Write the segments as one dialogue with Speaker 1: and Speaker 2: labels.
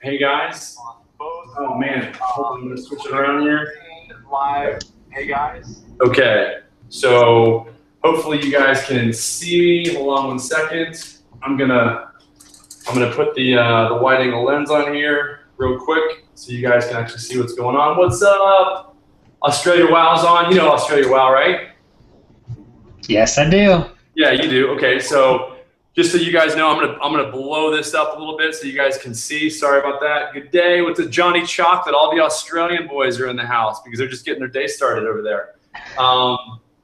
Speaker 1: Hey guys. Oh man, hold on, I'm gonna switch it around here.
Speaker 2: Live. Hey guys.
Speaker 1: Okay, so hopefully you guys can see me. Hold on 1 second. I'm gonna put the wide angle lens on here real quick so you guys can actually see what's going on. What's up? Australia Wow's on. You know Australia Wow, right?
Speaker 3: Yes, I do.
Speaker 1: Yeah, you do. Okay, so just so you guys know, I'm gonna blow this up a little bit so you guys can see. Sorry about that. Good day. What's a Johnny Chocolate? All the Australian boys are in the house because they're just getting their day started over there.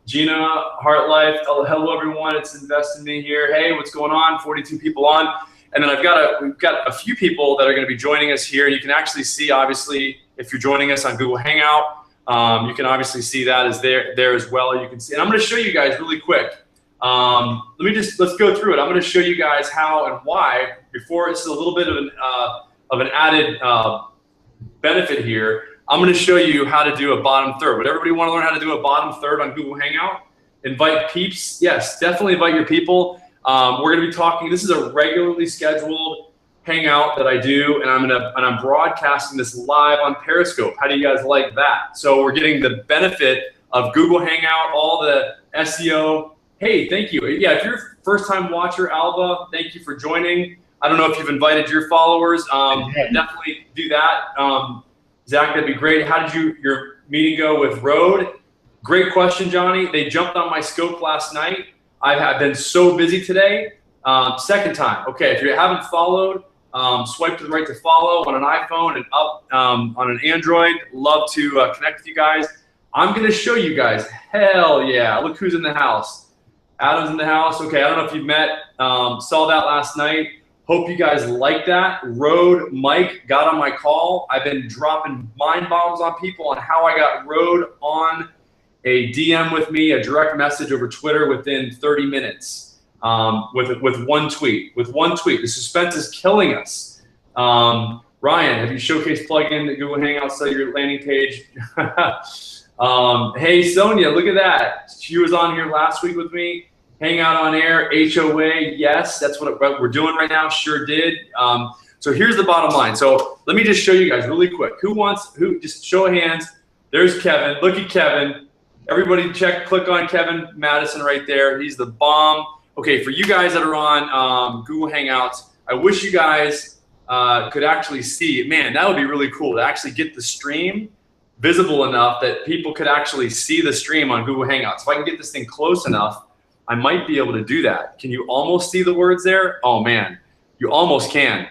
Speaker 1: Gina, Heartlife, hello everyone. It's Invest in Me here. Hey, what's going on? 42 people on, and then we've got a few people that are going to be joining us here. You can actually see, obviously, if you're joining us on Google Hangout, you can obviously see that is there as well. You can see, and I'm going to show you guys really quick. Let's go through it. I'm going to show you guys how and why. Before, it's a little bit of an added benefit here. I'm going to show you how to do a bottom third. Would everybody want to learn how to do a bottom third on Google Hangout? Invite peeps. Yes, definitely invite your people. We're going to be talking. This is a regularly scheduled hangout that I do, and I'm broadcasting this live on Periscope. How do you guys like that? So we're getting the benefit of Google Hangout, all the SEO. Hey, thank you. Yeah, if you're a first-time watcher, Alba, thank you for joining. I don't know if you've invited your followers. Definitely do that. Zach, that'd be great. How did your meeting go with Rode? Great question, Johnny. They jumped on my scope last night. I've been so busy today. Second time. Okay, if you haven't followed, swipe to the right to follow on an iPhone and up on an Android. Love to connect with you guys. I'm going to show you guys. Hell yeah. Look who's in the house. Adam's in the house. Okay, I don't know if you met, saw that last night. Hope you guys like that. Rode Mike got on my call. I've been dropping mind bombs on people on how I got Rode on a DM with me, a direct message over Twitter within 30 minutes with one tweet. With one tweet. The suspense is killing us. Ryan, have you showcased plugin that Google Hangouts sell your landing page? Hey, Sonia, look at that. She was on here last week with me. Hangout on air, HOA, yes, that's what we're doing right now, sure did. So here's the bottom line. So let me just show you guys really quick. Just show of hands. There's Kevin. Look at Kevin. Everybody click on Kevin Madison right there. He's the bomb. Okay, for you guys that are on Google Hangouts, I wish you guys could actually see. Man, that would be really cool to actually get the stream visible enough that people could actually see the stream on Google Hangouts. If I can get this thing close enough, I might be able to do that. Can you almost see the words there? Oh man, you almost can.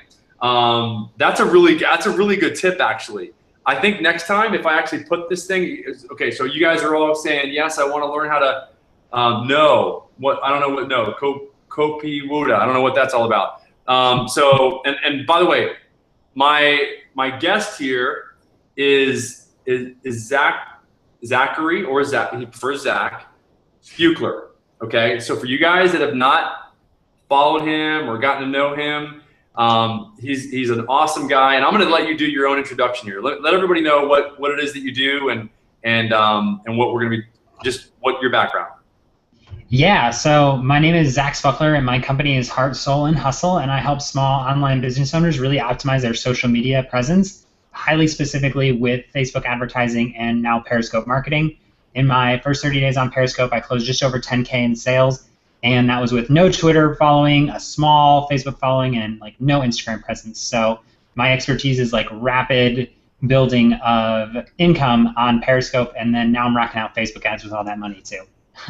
Speaker 1: That's a really good tip actually. I think next time if I actually put this thing, okay, so you guys are all saying, yes, I want to learn how to know what, I don't know what, no, Kopi Wuda, I don't know what that's all about. And by the way, my guest here is Zachary, or Zach, he prefers Zach, Buechler. Okay, so for you guys that have not followed him or gotten to know him, he's an awesome guy, and I'm going to let you do your own introduction here. Let everybody know what it is that you do and what we're going to be, just what your background.
Speaker 3: Yeah, so my name is Zach Spuckler, and my company is Heart, Soul, and Hustle, and I help small online business owners really optimize their social media presence, highly specifically with Facebook advertising and now Periscope marketing. In my first 30 days on Periscope, I closed just over 10K in sales, and that was with no Twitter following, a small Facebook following, and like no Instagram presence. So my expertise is like rapid building of income on Periscope, and then now I'm rocking out Facebook ads with all that money too.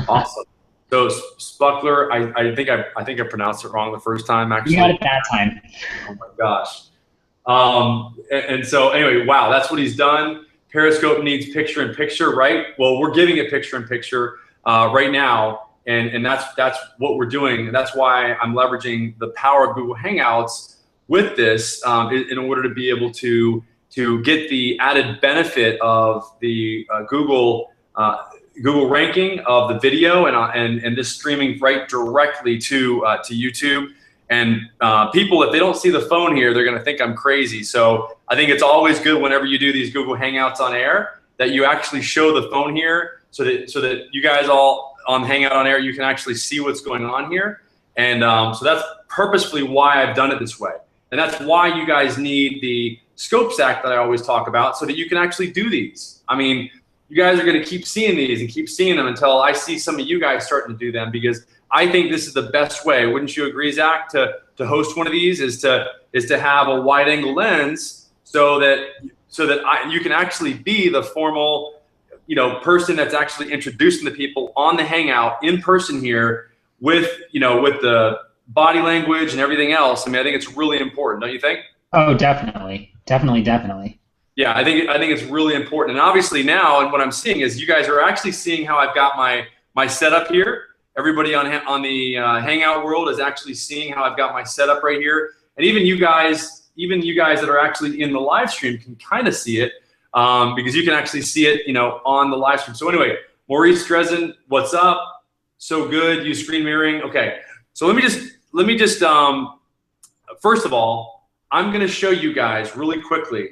Speaker 1: Awesome. So Spuckler, I think I pronounced it wrong the first time actually.
Speaker 3: You got it that time.
Speaker 1: Oh my gosh. And so anyway, wow, that's what he's done. Periscope needs picture-in-picture, right? Well, we're giving it picture-in-picture right now, and that's what we're doing, and that's why I'm leveraging the power of Google Hangouts with this in order to be able to get the added benefit of the Google ranking of the video and this streaming right directly to YouTube. And people, if they don't see the phone here, they're going to think I'm crazy. So I think it's always good whenever you do these Google Hangouts on air that you actually show the phone here so that you guys all on Hangout on air, you can actually see what's going on here. And so that's purposefully why I've done it this way. And that's why you guys need the scope stack that I always talk about, so that you can actually do these. I mean, you guys are going to keep seeing these and keep seeing them until I see some of you guys starting to do them, because I think this is the best way. Wouldn't you agree, Zach, to host one of these is to have a wide angle lens so that you can actually be the formal, you know, person that's actually introducing the people on the Hangout in person here with, you know, with the body language and everything else. I mean, I think it's really important, don't you think?
Speaker 3: Oh, definitely. Definitely.
Speaker 1: Yeah, I think it's really important. And obviously now, and what I'm seeing is you guys are actually seeing how I've got my setup here. Everybody on the Hangout world is actually seeing how I've got my setup right here. And even you guys that are actually in the live stream can kind of see it, because you can actually see it, you know, on the live stream. So anyway, Maurice Dresden, what's up? So good, you screen mirroring. Okay, so let me just first of all, I'm going to show you guys really quickly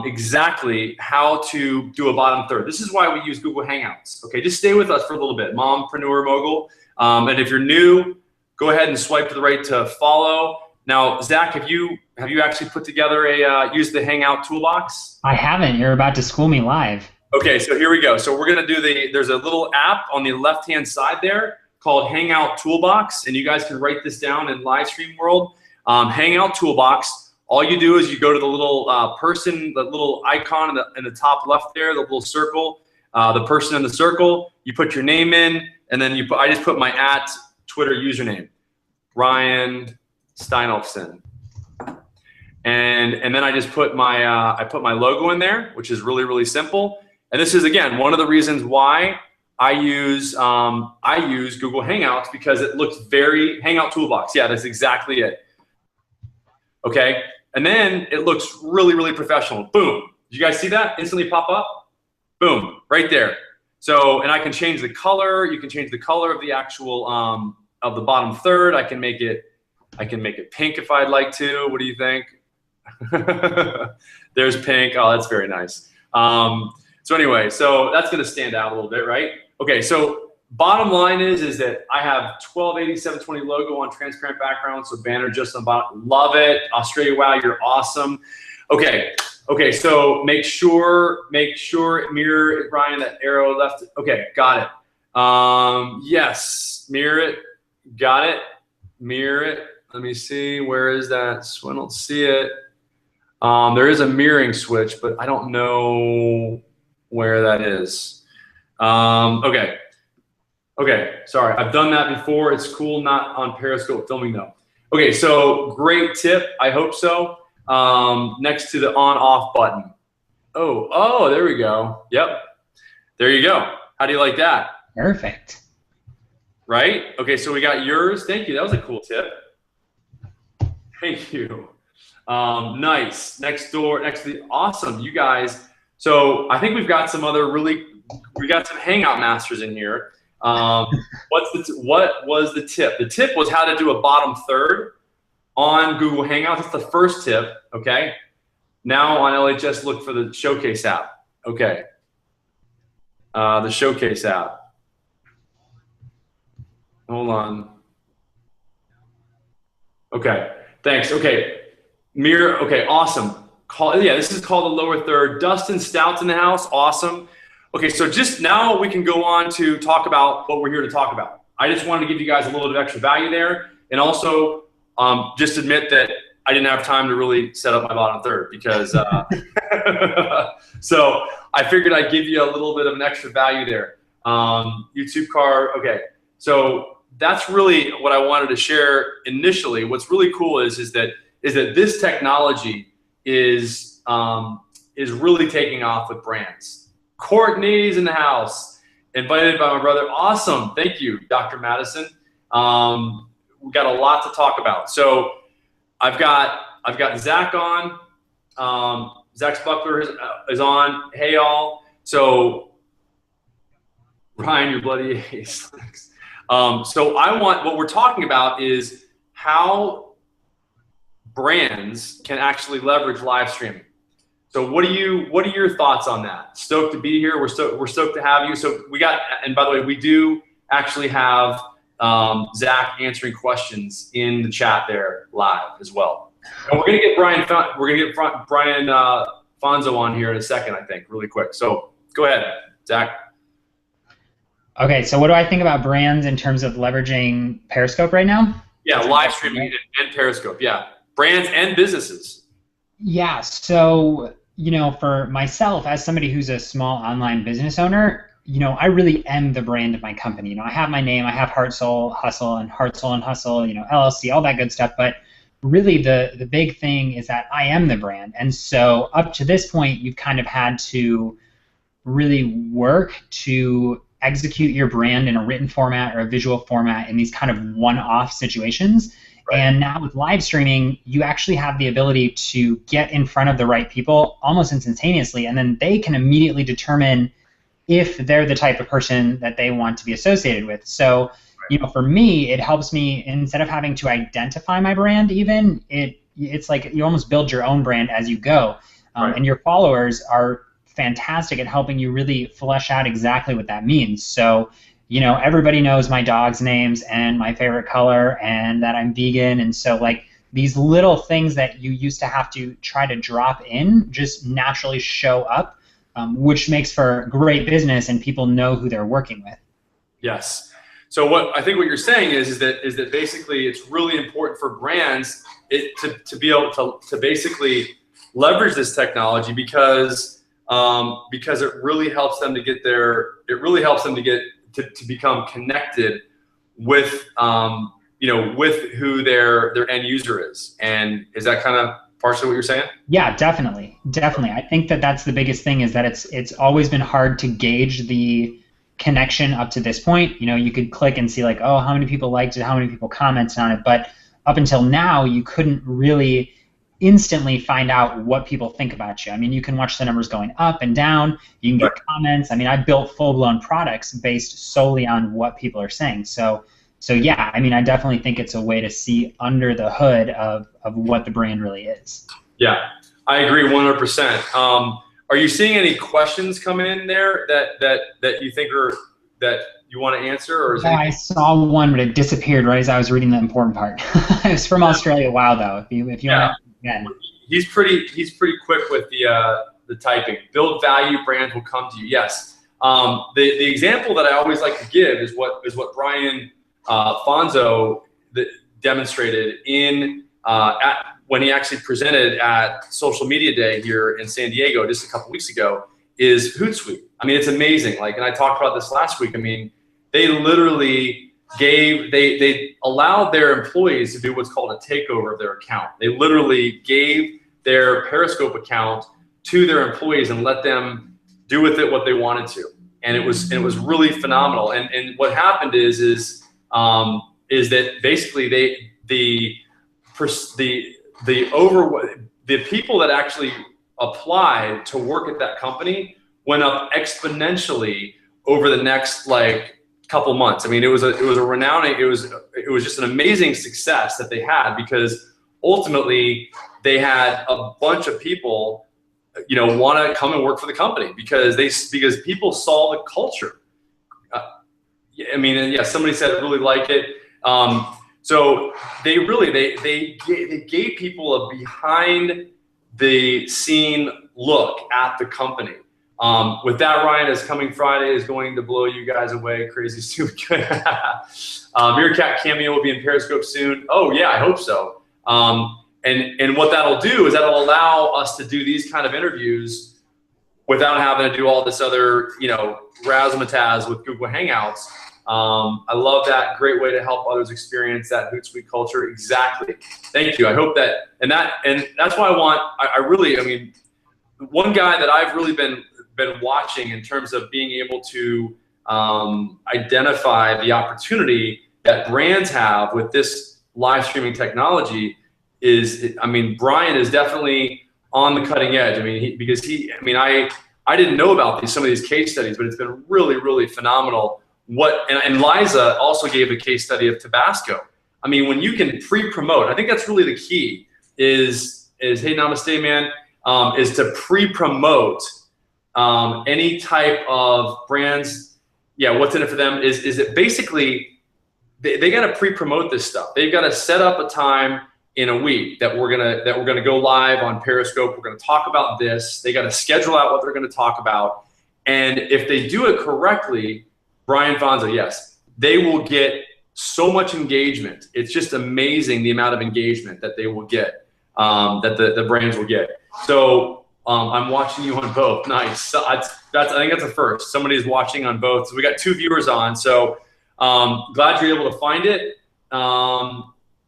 Speaker 1: exactly how to do a bottom third. This is why we use Google Hangouts. Okay, just stay with us for a little bit, Mompreneur Mogul. And if you're new, go ahead and swipe to the right to follow. Now, Zach, have you actually put together use the Hangout toolbox?
Speaker 3: I haven't. You're about to school me live.
Speaker 1: Okay, so here we go. So we're gonna do there's a little app on the left-hand side there called Hangout Toolbox, and you guys can write this down in live stream world. Hangout Toolbox. All you do is you go to the little person, the little icon in the top left there, the little circle, the person in the circle. You put your name in, and then I just put my @Twitter username, Ryan Steinolfson, and then I just put my logo in there, which is really, really simple. And this is, again, one of the reasons why I use Google Hangouts, because it looks very Hangout Toolbox. Yeah, that's exactly it. Okay, and then it looks really, really professional. Boom. Did you guys see that instantly pop up? Boom, right there. So, and I can change the color. You can change the color of the actual of the bottom third. I can make it pink if I'd like to. What do you think? There's pink. Oh, that's very nice. So anyway, so that's going to stand out a little bit, right? Okay, so bottom line is that I have 1280-720 logo on transparent background, so banner just on the bottom. Love it. Australia, wow, you're awesome. Okay, so make sure mirror, Ryan, that arrow left. Okay, got it. Yes, mirror it. Got it. Mirror it. Let me see. Where is that? So I don't see it. There is a mirroring switch, but I don't know where that is. Okay, sorry. I've done that before. It's cool, not on Periscope filming though. Okay, so great tip. I hope so. Next to the on-off button. Oh, there we go. Yep. There you go. How do you like that?
Speaker 3: Perfect.
Speaker 1: Right? Okay, so we got yours. Thank you. That was a cool tip. Thank you. Nice. Next to the awesome, you guys. So I think we've got some other we got some Hangout masters in here. What was the tip? The tip was how to do a bottom third on Google Hangouts. That's the first tip. Okay. Now on LHS, look for the Showcase app. Okay. The Showcase app. Hold on. Okay. Thanks. Okay. Mirror. Okay. Awesome. This is called the lower third. Dustin Stout's in the house. Awesome. Okay. So just now we can go on to talk about what we're here to talk about. I just wanted to give you guys a little bit of extra value there, and also just admit that I didn't have time to really set up my bottom third because so I figured I'd give you a little bit of an extra value there. YouTube card. Okay. So that's really what I wanted to share initially. What's really cool is that this technology is really taking off with brands. Courtney's in the house, invited by my brother. Awesome, thank you, Dr. Madison. We got a lot to talk about. So I've got Zach on. Zach Spuckler is on. Hey y'all. So Ryan, your bloody ace. So what we're talking about is how brands can actually leverage live streaming. So what are your thoughts on that? Stoked to be here. We're stoked to have you. So and by the way, we do actually have Zach answering questions in the chat there live as well. And we're gonna get Brian Fonzo on here in a second, I think, really quick. So go ahead, Zach.
Speaker 3: Okay, so what do I think about brands in terms of leveraging Periscope right now?
Speaker 1: Yeah, live streaming and Periscope. Yeah, brands and businesses.
Speaker 3: Yeah, so for myself as somebody who's a small online business owner, I really am the brand of my company. I have my name, I have Heart, Soul, Hustle, and Heart, Soul, and Hustle, LLC, all that good stuff. But really, the big thing is that I am the brand, and so up to this point, you've kind of had to really work to execute your brand in a written format or a visual format in these kind of one-off situations. Right. And now with live streaming, you actually have the ability to get in front of the right people almost instantaneously, and then they can immediately determine if they're the type of person that they want to be associated with. So, for me, it helps me, instead of having to identify my brand even, it's like you almost build your own brand as you go. Right. And your followers are fantastic at helping you really flesh out exactly what that means. So, everybody knows my dog's names and my favorite color and that I'm vegan. And so, like, these little things that you used to have to try to drop in just naturally show up, which makes for great business and people know who they're working with.
Speaker 1: Yes. So what you're saying is that basically it's really important for brands to be able to basically leverage this technology because it really helps them to get to become connected with with who their end user is. And is that kind of partially what you're saying?
Speaker 3: Yeah, definitely. I think that's the biggest thing, is that it's always been hard to gauge the connection up to this point. You could click and see like, oh, how many people liked it, how many people commented on it, but up until now you couldn't really instantly find out what people think about you. I mean, you can watch the numbers going up and down, you can get comments. I mean, I built full-blown products based solely on what people are saying. So yeah, I mean, I definitely think it's a way to see under the hood of what the brand really is.
Speaker 1: Yeah, I agree 100%. Are you seeing any questions come in there that you think that you want to answer? Or
Speaker 3: I saw one, but it disappeared right as I was reading the important part. It's from Australia. Wow, though. If you want to, again.
Speaker 1: He's pretty quick with the typing. Build value, brands will come to you. Yes. The example that I always like to give is what Brian Fonzo demonstrated when he actually presented at Social Media Day here in San Diego just a couple weeks ago, is Hootsuite. I mean, it's amazing. Like, and I talked about this last week. I mean, they literally they allowed their employees to do what's called a takeover of their account. They literally gave their Periscope account to their employees and let them do with it what they wanted to. And it was really phenomenal. And what happened is that basically the people that actually applied to work at that company went up exponentially over the next couple months. I mean, it was just an amazing success that they had, because ultimately they had a bunch of people want to come and work for the company because people saw the culture. I mean, yeah, somebody said really like it. So they gave people a behind the scene look at the company. With that, Ryan, is coming Friday is going to blow you guys away. Crazy soon. Meerkat Cameo will be in Periscope soon. Oh yeah, I hope so. And what that'll do is that'll allow us to do these kind of interviews without having to do all this other, razzmatazz with Google Hangouts. I love that. Great way to help others experience that Hootsuite culture. Exactly. Thank you. I hope that, and that's why I mean, one guy that I've really been watching in terms of being able to identify the opportunity that brands have with this live streaming technology is, I mean, Brian is definitely on the cutting edge. I mean, I didn't know about some of these case studies, but it's been really, really phenomenal. And Liza also gave a case study of Tabasco. I mean, when you can pre-promote, I think that's really the key is hey, namaste, man, is to pre-promote any type of brands. Yeah, what's in it for them is that basically they got to pre-promote this stuff. They've got to set up a time in a week that we're gonna go live on Periscope. We're gonna talk about this. They got to schedule out what they're gonna talk about, and if they do it correctly, Brian Fonzo, yes, they will get so much engagement. It's just amazing the amount of engagement that they will get, that the brands will get. So I'm watching you on both. Nice. So I think that's a first. Somebody is watching on both. So we got 2 viewers on. So glad you're able to find it.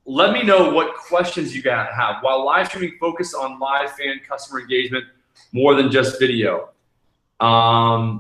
Speaker 1: Let me know what questions you guys have. While live streaming, focus on live fan customer engagement more than just video. Yeah,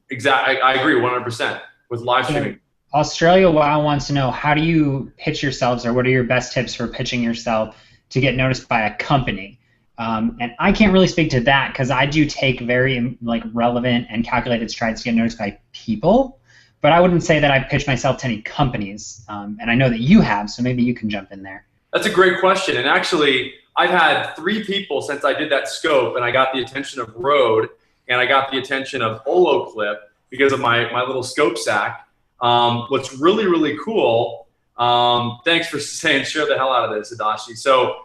Speaker 1: exactly. I agree 100% with live streaming.
Speaker 3: Australia Wow wants to know, how do you pitch yourselves, or what are your best tips for pitching yourself to get noticed by a company? And I can't really speak to that because I do take very relevant and calculated strides to get noticed by people, but I wouldn't say that I pitch myself to any companies. And I know that you have, so maybe you can jump in there.
Speaker 1: That's a great question. And actually, I've had 3 people since I did that scope, and I got the attention of Rode, and I got the attention of Holoclip because of my little scope sack. What's really, really cool, thanks for saying share the hell out of this, Adashi. So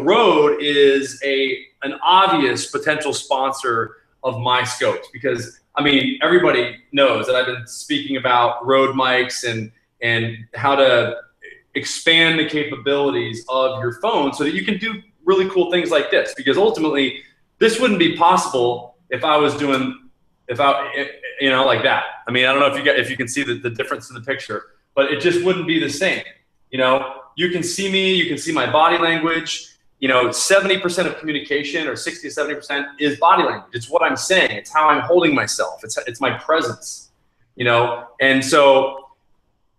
Speaker 1: Rode is an obvious potential sponsor of my scopes because, I mean, everybody knows that I've been speaking about Rode mics and how to expand the capabilities of your phone so that you can do really cool things like this, because ultimately this wouldn't be possible if I was doing like that. I mean, I don't know if you can see the difference in the picture, but it just wouldn't be the same. You can see me, you can see my body language. 70% of communication, or 60 to 70%, is body language. It's what I'm saying. It's how I'm holding myself. It's my presence. And so,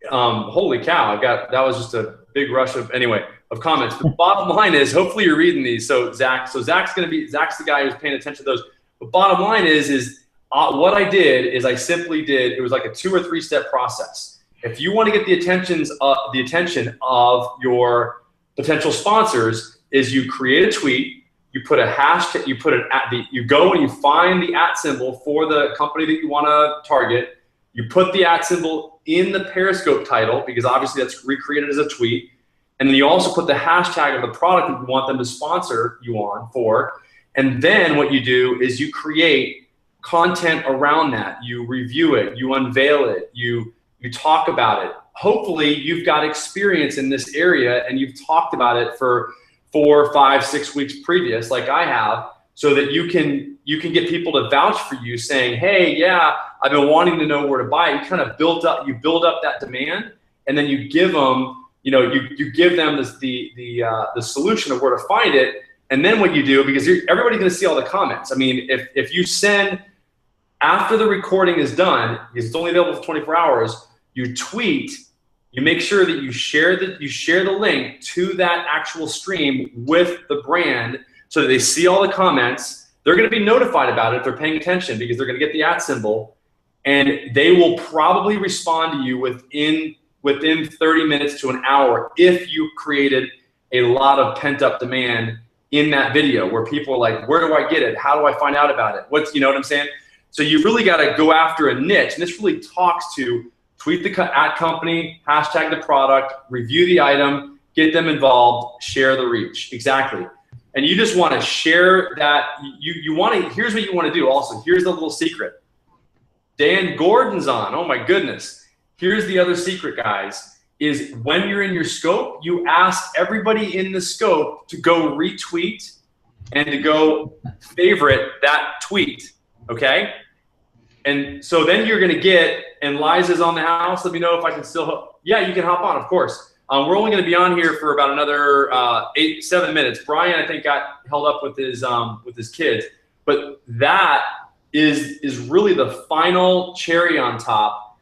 Speaker 1: holy cow! that was just a big rush of comments. But the bottom line is, hopefully you're reading these. So Zach's the guy who's paying attention to those. But bottom line is what I did is I simply did. It was like a 2 or 3 step process. If you want to get the attention of your potential sponsors, is you create a tweet, you put a hashtag, you go and you find the @ symbol for the company that you want to target. You put the @ symbol in the Periscope title because obviously that's recreated as a tweet, and then you also put the hashtag of the product that you want them to sponsor you on for. And then what you do is you create content around that. You review it, you unveil it, you talk about it. Hopefully you've got experience in this area and you've talked about it for 4, 5, 6 weeks previous, like I have, so that you can get people to vouch for you, saying, hey, yeah, I've been wanting to know where to buy it. You kind of build up that demand, and then you give them, you give them the solution of where to find it. And then what you do, because everybody's going to see all the comments. I mean, if you send after the recording is done, because it's only available for 24 hours, you tweet. You make sure that you share the link to that actual stream with the brand so that they see all the comments. They're going to be notified about it if they're paying attention, because they're going to get the @ symbol, and they will probably respond to you within 30 minutes to an hour if you created a lot of pent-up demand in that video where people are like, where do I get it? How do I find out about it? You know what I'm saying? So you really got to go after a niche, and this really talks to tweet the @ company, hashtag the product, review the item, get them involved, share the reach. Exactly. And you just want to share that. Here's what you want to do also. Here's the little secret. Dan Gordon's on. Oh my goodness. Here's the other secret, guys, is when you're in your scope, you ask everybody in the scope to go retweet and to go favorite that tweet. Okay? And so then you're going to get, and Liza's on the house. Let me know if I can still, yeah, you can hop on, of course. We're only going to be on here for about another 7 minutes. Brian, I think, got held up with his kids. But that is really the final cherry on top,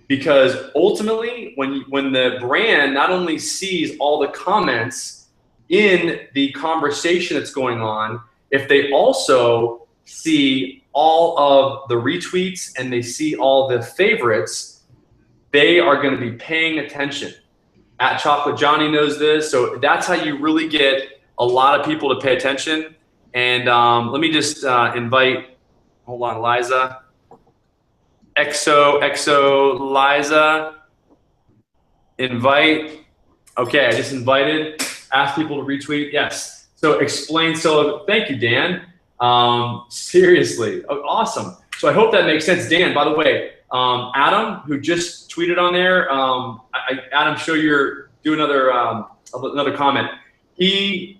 Speaker 1: because ultimately when the brand not only sees all the comments in the conversation that's going on, if they also see all of the retweets and they see all the favorites, they are going to be paying attention. @Chocolate Johnny knows this, so that's how you really get a lot of people to pay attention. And let me just invite, hold on, Liza, Exo Liza, invite Okay, I just invited, asked people to retweet. Yes. So explain solo. Thank you, Dan. Seriously, awesome. So I hope that makes sense. Dan, by the way, Adam, who just tweeted on there, Adam, do another comment. He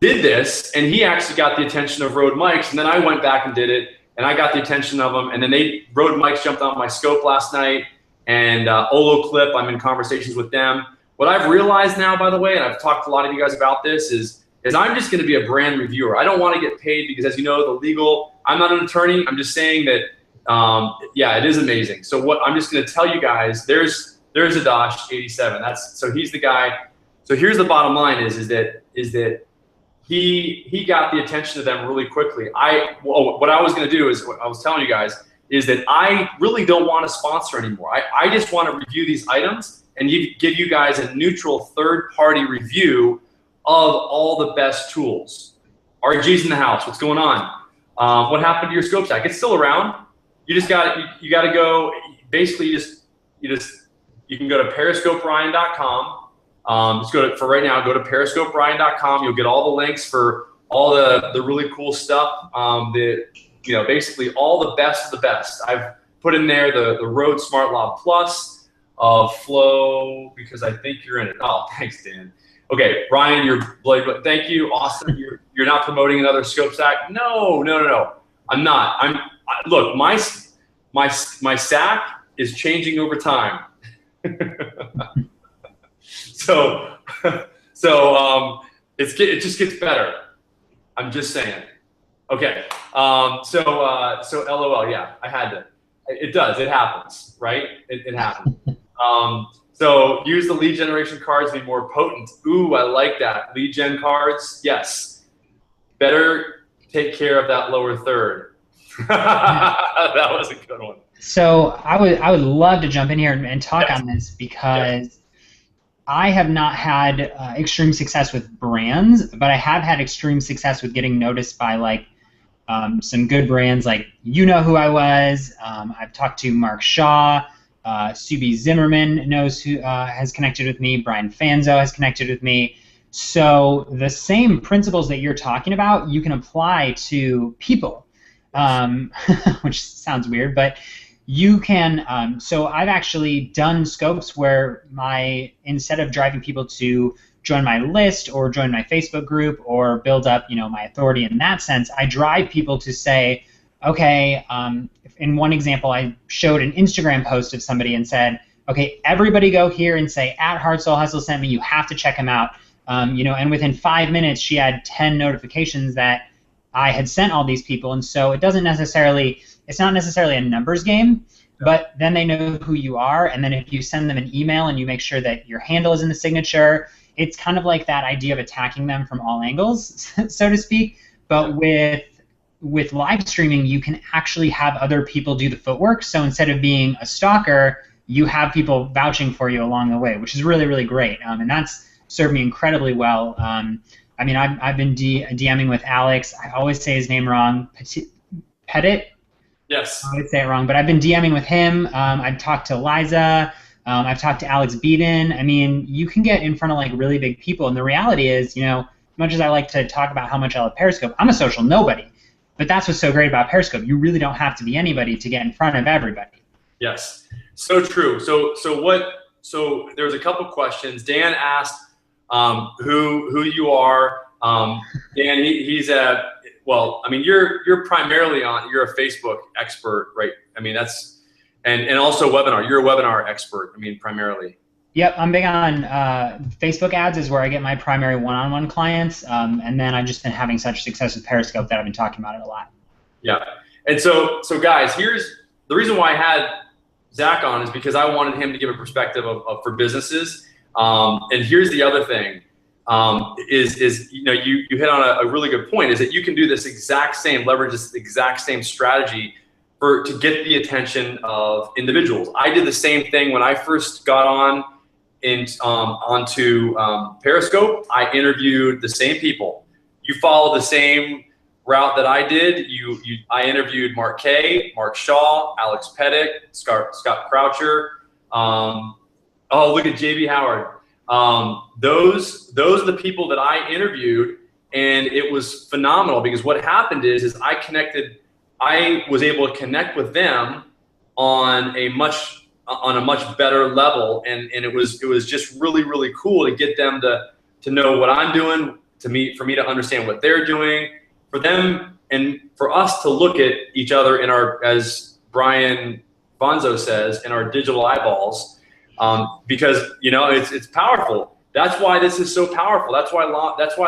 Speaker 1: did this, and he actually got the attention of Rode Mics, and then I went back and did it, and I got the attention of them, and then Rode Mics jumped on my scope last night, and Olo Clip, I'm in conversations with them. What I've realized now, by the way, and I've talked to a lot of you guys about this, is I'm just going to be a brand reviewer. I don't want to get paid because, as you know, I'm not an attorney. I'm just saying that, yeah, it is amazing. So what I'm just going to tell you guys, there's Adash 87. So he's the guy. So here's the bottom line is that he got the attention of them really quickly. What I was going to do is, what I was telling you guys, is that I really don't want to sponsor anymore. I just want to review these items and give you guys a neutral third-party review of all the best tools. RG's in the house. What's going on? What happened to your scope stack? It's still around. You just got to go. Basically, you can go to periscoperyan.com. For right now, go to periscoperyan.com. You'll get all the links for all the really cool stuff. Basically all the best of the best. I've put in there the Rode Smart Lob Plus of Flow because I think you're in it. Oh, thanks, Dan. Okay, Ryan, you're bloody. Thank you, Austin. You're not promoting another scope stack. No. I'm not. Look, my stack is changing over time. So it just gets better. I'm just saying. Okay. So LOL. Yeah, I had to. It does. It happens, right? It happens. So use the lead generation cards to be more potent. Ooh, I like that. Lead gen cards. Yes. Better take care of that lower third. That was a good one.
Speaker 3: So I would love to jump in here and talk on this because I have not had extreme success with brands, but I have had extreme success with getting noticed by some good brands. Like, you know who I was. I've talked to Mark Shaw. Subi Zimmerman knows who has connected with me. Brian Fanzo has connected with me. So the same principles that you're talking about, you can apply to people, which sounds weird, but you can. So I've actually done scopes where instead of driving people to join my list or join my Facebook group or build up, my authority in that sense, I drive people to say, okay, in one example, I showed an Instagram post of somebody and said, okay, everybody go here and say @HeartSoulHustle sent me. You have to check him out. And within 5 minutes, she had 10 notifications that I had sent all these people. And so it's not necessarily a numbers game, but then they know who you are. And then if you send them an email and you make sure that your handle is in the signature, it's kind of like that idea of attacking them from all angles, so to speak. But with live streaming, you can actually have other people do the footwork. So instead of being a stalker, you have people vouching for you along the way, which is really, really great. And that's served me incredibly well. I've been DMing with Alex. I always say his name wrong. Pettit?
Speaker 1: Yes.
Speaker 3: I would say it wrong, but I've been DMing with him. I've talked to Liza. I've talked to Alex Beaton. I mean, you can get in front of really big people. And the reality is, as much as I like to talk about how much I love Periscope, I'm a social nobody. But that's what's so great about Periscope. You really don't have to be anybody to get in front of everybody.
Speaker 1: Yes, so true. So there was a couple questions. Dan asked who you are. Dan, he's you're primarily you're a Facebook expert, right? I mean, and also webinar. You're a webinar expert. I mean, primarily.
Speaker 3: Yep, I'm big on Facebook ads is where I get my primary one-on-one clients, and then I've just been having such success with Periscope that I've been talking about it a lot.
Speaker 1: Yeah, and so guys, here's the reason why I had Zach on is because I wanted him to give a perspective for businesses. And here's the other thing, you hit on a really good point, is that you can do this leverage this exact same strategy to get the attention of individuals. I did the same thing when I first got onto Periscope. I interviewed the same people. You follow the same route that I did. I interviewed Mark Kay, Mark Shaw, Alex Pettit, Scott Croucher. Oh, look at JB Howard. Those are the people that I interviewed, and it was phenomenal because what happened is I was able to connect with them on a much better level, and it was just really, really cool to get them to know what I'm doing, for me to understand what they're doing, for them and for us to look at each other in our, as Brian Bonzo says, in our digital eyeballs, because it's powerful. That's why this is so powerful. That's why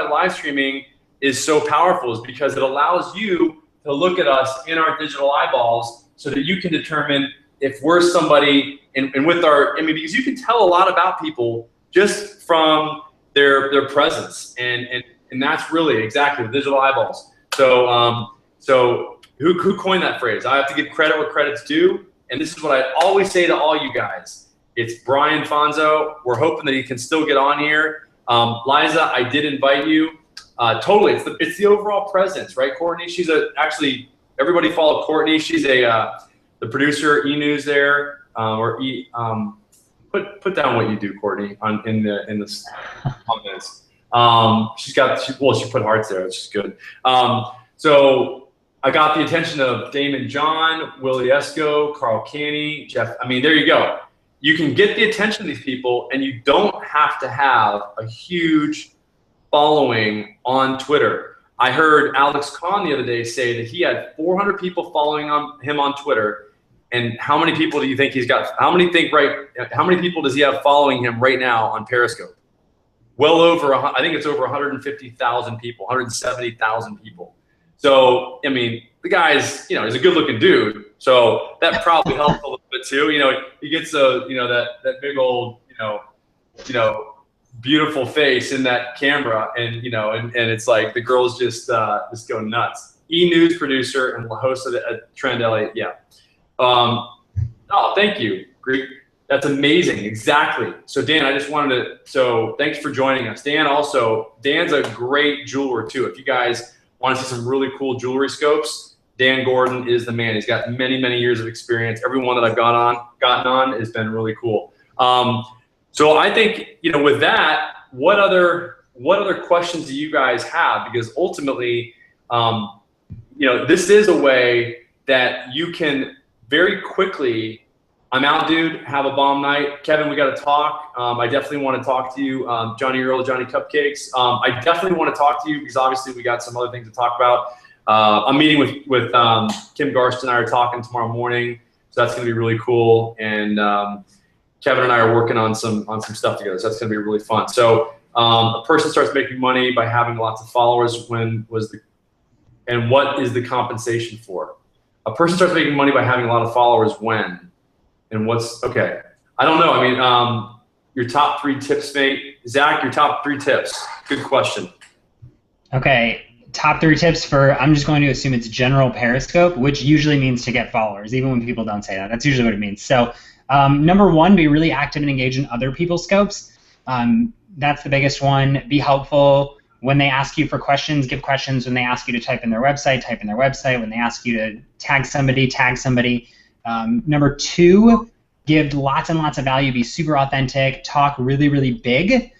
Speaker 1: live streaming is so powerful, is because it allows you to look at us in our digital eyeballs so that you can determine if we're somebody, and with our, because you can tell a lot about people just from their presence, and that's really exactly the digital eyeballs. So who coined that phrase? I have to give credit where credit's due, and this is what I always say to all you guys. It's Brian Fonzo. We're hoping that he can still get on here. Liza, I did invite you. Totally, it's the overall presence, right, Courtney? She's actually, everybody follow Courtney. She's the producer, E-News there, put down what you do, Courtney, in the comments. She put hearts there, which is good. So I got the attention of Damon John, Willie Esco, Carl Canny, Jeff. There you go. You can get the attention of these people, and you don't have to have a huge following on Twitter. I heard Alex Kahn the other day say that he had 400 people following him on Twitter. And how many people do you think he's got? How many people does he have following him right now on Periscope? Well over, I think it's over 150,000 people, 170,000 people. So, the guy's, he's a good looking dude. So that probably helps a little bit too. He gets that big old, beautiful face in that camera, and it's like the girls just go nuts. E-News producer and host of the Trend Elliott. Yeah. Oh, thank you, Greek. That's amazing. Exactly. So Dan, I just wanted to, thanks for joining us. Dan's a great jeweler too. If you guys want to see some really cool jewelry scopes, Dan Gordon is the man. He's got many, many years of experience. Every one that I've gotten on has been really cool. So I think, with that, what other questions do you guys have? Because ultimately, this is a way that you can very quickly, I'm out, dude, have a bomb night. Kevin, we got to talk. I definitely want to talk to you. Johnny Earl, Johnny Cupcakes. I definitely want to talk to you because obviously we got some other things to talk about. I'm meeting with Kim Garston and I are talking tomorrow morning. So that's going to be really cool. And Kevin and I are working on some stuff together. So that's going to be really fun. So a person starts making money by having lots of followers. And what is the compensation for? A person starts making money by having a lot of followers when? And okay. I don't know. Your top 3 tips, mate. Zach, your top 3 tips. Good question.
Speaker 3: Okay. Top 3 tips I'm just going to assume it's general Periscope, which usually means to get followers, even when people don't say that. That's usually what it means. So number 1, be really active and engage in other people's scopes. That's the biggest one. Be helpful. When they ask you for questions, give questions. When they ask you to type in their website, type in their website. When they ask you to tag somebody, tag somebody. Number 2, give lots and lots of value. Be super authentic. Talk really, really big.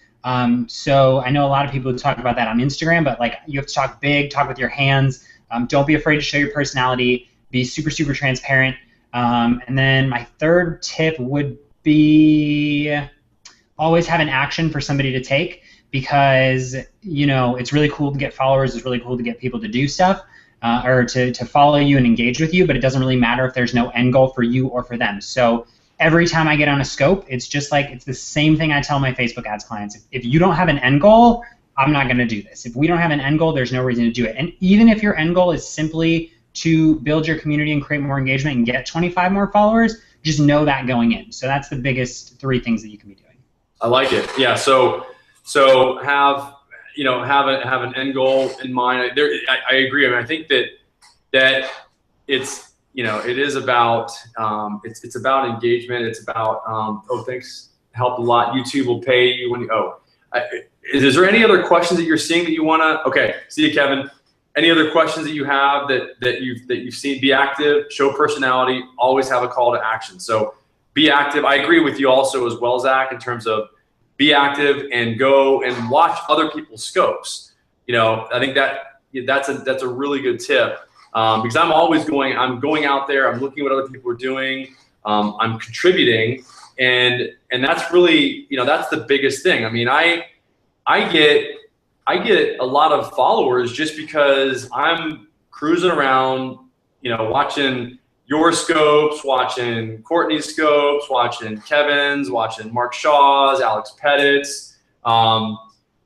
Speaker 3: So I know a lot of people talk about that on Instagram, but you have to talk big, talk with your hands. Don't be afraid to show your personality. Be super, super transparent. And then my 3rd tip would be always have an action for somebody to take, because it's really cool to get followers. It's really cool to get people to do stuff or to follow you and engage with you, but it doesn't really matter if there's no end goal for you or for them. So every time I get on a scope, it's just it's the same thing I tell my Facebook ads clients. If you don't have an end goal, I'm not going to do this. If we don't have an end goal, there's no reason to do it. And even if your end goal is simply to build your community and create more engagement and get 25 more followers, just know that going in. So that's the biggest 3 things that you can be doing.
Speaker 1: I like it. Yeah. So have an end goal in mind. I agree. I think that it's it is about it's about engagement. It's about thanks, help a lot. YouTube will pay you when you Is there any other questions that you're seeing that you wanna? Okay, see you, Kevin. Any other questions that you have that you've seen? Be active, show personality, always have a call to action. So be active. I agree with you also as well, Zach, in terms of be active and go and watch other people's scopes. I think that's a really good tip, because I'm going out there, I'm looking at what other people are doing, I'm contributing, and that's really, that's the biggest thing. I mean, I get a lot of followers just because I'm cruising around, watching your scopes, watching Courtney's scopes, watching Kevin's, watching Mark Shaw's, Alex Pettit's.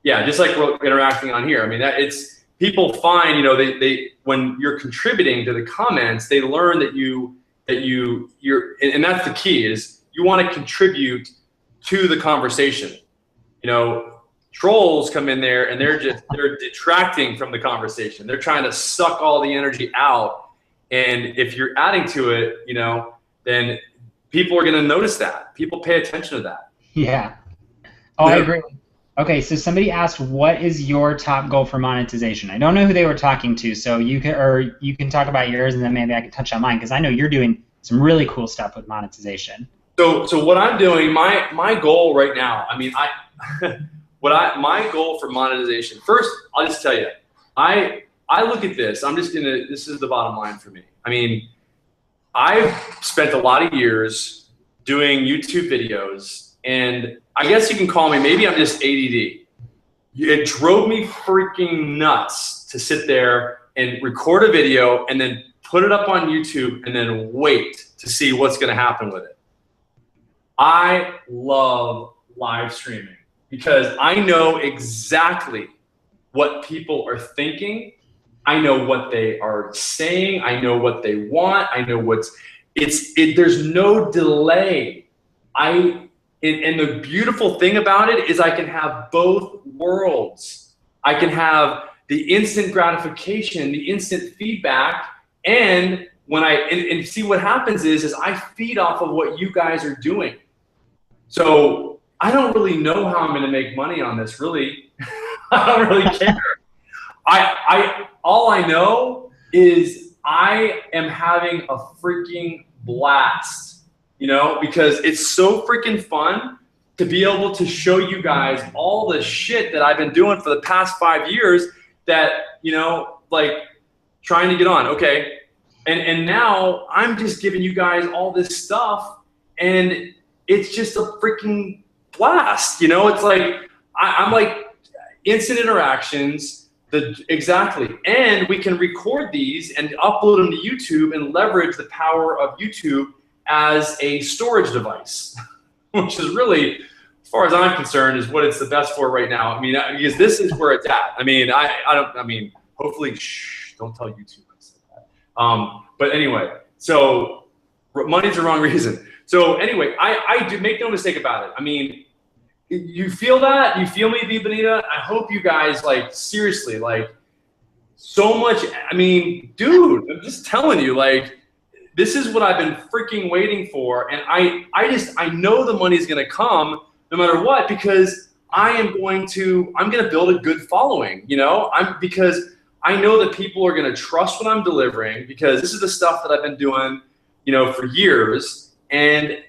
Speaker 1: Yeah, just like we're interacting on here. I mean, it's people find, they when you're contributing to the comments, they learn that you're, and that's the key, is you want to contribute to the conversation. Trolls come in there and they're detracting from the conversation. They're trying to suck all the energy out. And if you're adding to it, then people are going to notice that. People pay attention to that.
Speaker 3: Yeah. Oh, I agree. Okay, so somebody asked, what is your top goal for monetization? I don't know who they were talking to, so you can talk about yours, and then maybe I can touch on mine, because I know you're doing some really cool stuff with monetization.
Speaker 1: So what I'm doing, my goal right now, I mean, my goal for monetization, first, I'll just tell you, I look at this, this is the bottom line for me. I mean, I've spent a lot of years doing YouTube videos, and I guess you can call me, maybe I'm just ADD. It drove me freaking nuts to sit there and record a video and then put it up on YouTube and then wait to see what's gonna happen with it. I love live streaming because I know exactly what people are thinking. I know what they are saying. I know what they want. I know there's no delay. And the beautiful thing about it is I can have both worlds. I can have the instant gratification, the instant feedback, and and see what happens is I feed off of what you guys are doing. So I don't really know how I'm going to make money on this, really. I don't really care. All I know is I am having a freaking blast, because it's so freaking fun to be able to show you guys all the shit that I've been doing for the past 5 years that, like trying to get on. Okay. And now I'm just giving you guys all this stuff, and it's just a freaking blast. It's like, I'm like instant interactions. Exactly. And we can record these and upload them to YouTube and leverage the power of YouTube as a storage device, which is really, as far as I'm concerned, is what it's the best for right now. I mean, because this is where it's at. I mean, hopefully, don't tell YouTube I said that. But anyway, so money's the wrong reason. So anyway, I do, make no mistake about it. I mean, you feel that? You feel me, V Benita? I hope you guys, like, seriously, like, so much. I mean, dude, I'm just telling you, like, this is what I've been freaking waiting for. And I know the money's going to come no matter what, because I'm going to build a good following, because I know that people are going to trust what I'm delivering, because this is the stuff that I've been doing, for years. And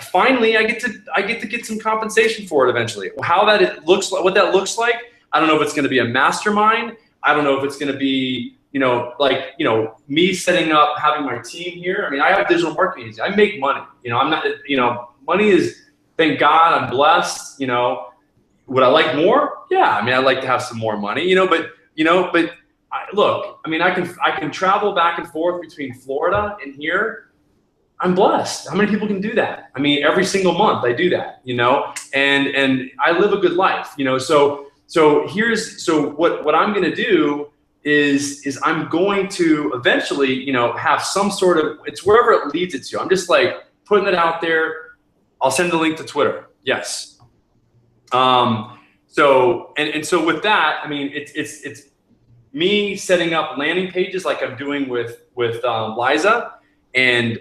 Speaker 1: finally, I get to get some compensation for it eventually. How that looks like, what that looks like, I don't know if it's going to be a mastermind. I don't know if it's going to be, me setting up, having my team here. I mean, I have digital marketing agency. I make money. I'm not, money is, thank God, I'm blessed. Would I like more? Yeah. I mean, I'd like to have some more money. Look, I mean, I can travel back and forth between Florida and here. I'm blessed. How many people can do that? I mean, every single month I do that, and I live a good life, so what I'm going to do is I'm going to eventually, have some sort of, it's wherever it leads it to. I'm just like putting it out there. I'll send the link to Twitter. Yes. So with that, I mean, it's me setting up landing pages like I'm doing with Liza. And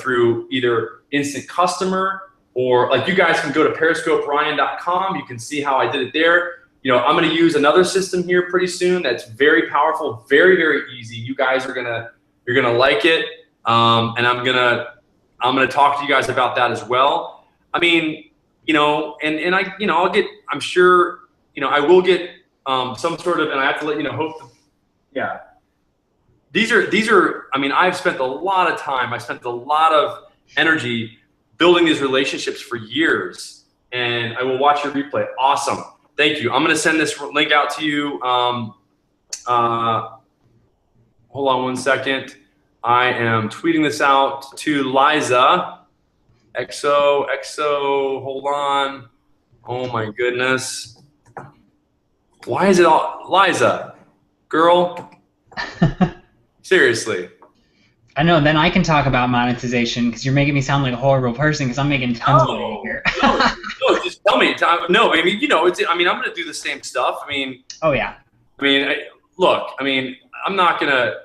Speaker 1: through either instant customer, or like you guys can go to periscoperyan.com. You can see how I did it there. I'm going to use another system here pretty soon that's very powerful, very, very easy. You guys you're gonna like it, and I'm gonna talk to you guys about that as well. I mean, you know, and I, you know, I'll get, I'm sure, you know, I will get some sort of, and I have to let you know, yeah. These are, I mean, I've spent a lot of time, I spent a lot of energy building these relationships for years, and I will watch your replay. Awesome. Thank you. I'm going to send this link out to you. Hold on one second. I am tweeting this out to Liza. XO, hold on. Oh my goodness. Why is it all, Liza, girl, seriously.
Speaker 3: I know, then I can talk about monetization because you're making me sound like a horrible person because I'm making tons of money here.
Speaker 1: no, just tell me. No, I mean, you know, it's, I mean, I'm going to do the same stuff. I mean,
Speaker 3: oh yeah.
Speaker 1: I mean, look, I mean, I'm not going to,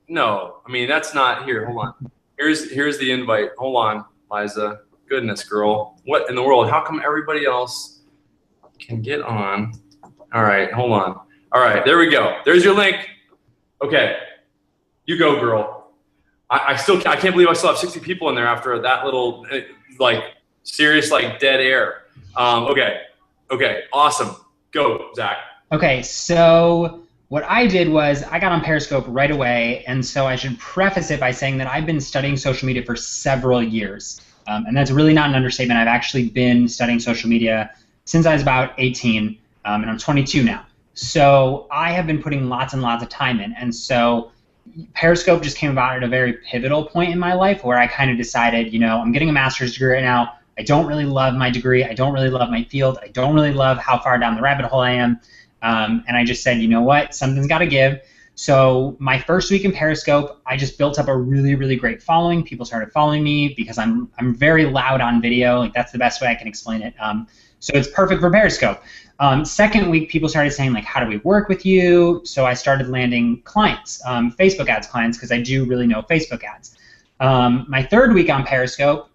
Speaker 1: no, I mean, that's not here. Hold on. Here's the invite. Hold on, Liza. Goodness, girl. What in the world? How come everybody else can get on? All right, hold on. All right, there we go. There's your link. Okay, you go, girl. I can't believe I still have 60 people in there after that little, like, serious, like, dead air. Okay, awesome. Go, Zach.
Speaker 3: Okay, so what I did was I got on Periscope right away, and so I should preface it by saying that I've been studying social media for several years. And that's really not an understatement. I've actually been studying social media since I was about 18, and I'm 22 now. So I have been putting lots and lots of time in. And so Periscope just came about at a very pivotal point in my life where I kind of decided, you know, I'm getting a master's degree right now. I don't really love my degree. I don't really love my field. I don't really love how far down the rabbit hole I am. And I just said, you know what, something's got to give. So my first week in Periscope, I just built up a really, really great following. People started following me because I'm very loud on video. Like, that's the best way I can explain it. So it's perfect for Periscope. Second week, people started saying, like, how do we work with you? So I started landing clients, Facebook ads clients, because I do really know Facebook ads. My third week on Periscope,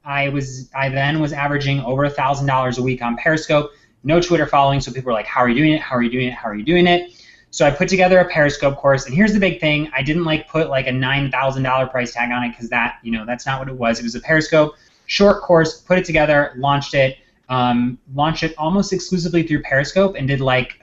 Speaker 3: I then was averaging over $1,000 a week on Periscope. No Twitter following, so people were like, how are you doing it? How are you doing it? How are you doing it? So I put together a Periscope course, and here's the big thing. I didn't like put like a $9,000 price tag on it because that, you know, that's not what it was. It was a Periscope short course, put it together, launched it almost exclusively through Periscope, and did like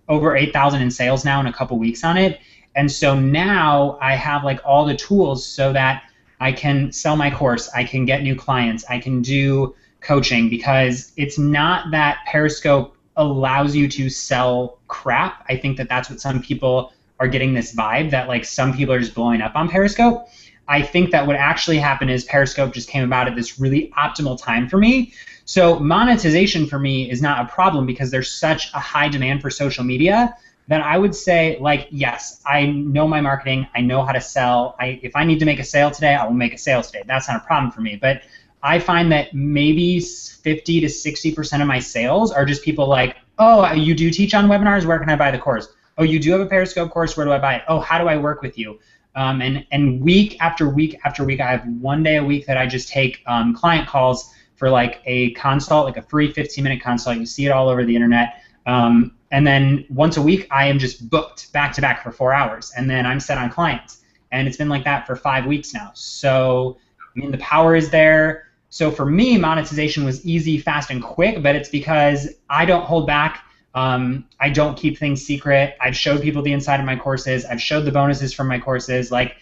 Speaker 3: over 8,000 in sales now in a couple weeks on it. And so now I have like all the tools so that I can sell my course, I can get new clients, I can do coaching, because it's not that Periscope allows you to sell crap. I think that that's what some people are getting, this vibe that like some people are just blowing up on Periscope. I think that what actually happened is Periscope just came about at this really optimal time for me. So monetization for me is not a problem because there's such a high demand for social media that I would say, like, yes, I know my marketing, I know how to sell. If I need to make a sale today, I will make a sale today. That's not a problem for me. But I find that maybe 50 to 60% of my sales are just people like, oh, you do teach on webinars? Where can I buy the course? Oh, you do have a Periscope course? Where do I buy it? Oh, how do I work with you? And week after week after week, I have one day a week that I just take client calls for like a consult, like a free 15-minute consult. You see it all over the internet. And then once a week, I am just booked back to back for 4 hours, and then I'm set on clients. And it's been like that for 5 weeks now. So, I mean, the power is there. So for me, monetization was easy, fast, and quick, but it's because I don't hold back. I don't keep things secret. I've showed people the inside of my courses. I've showed the bonuses from my courses. Like,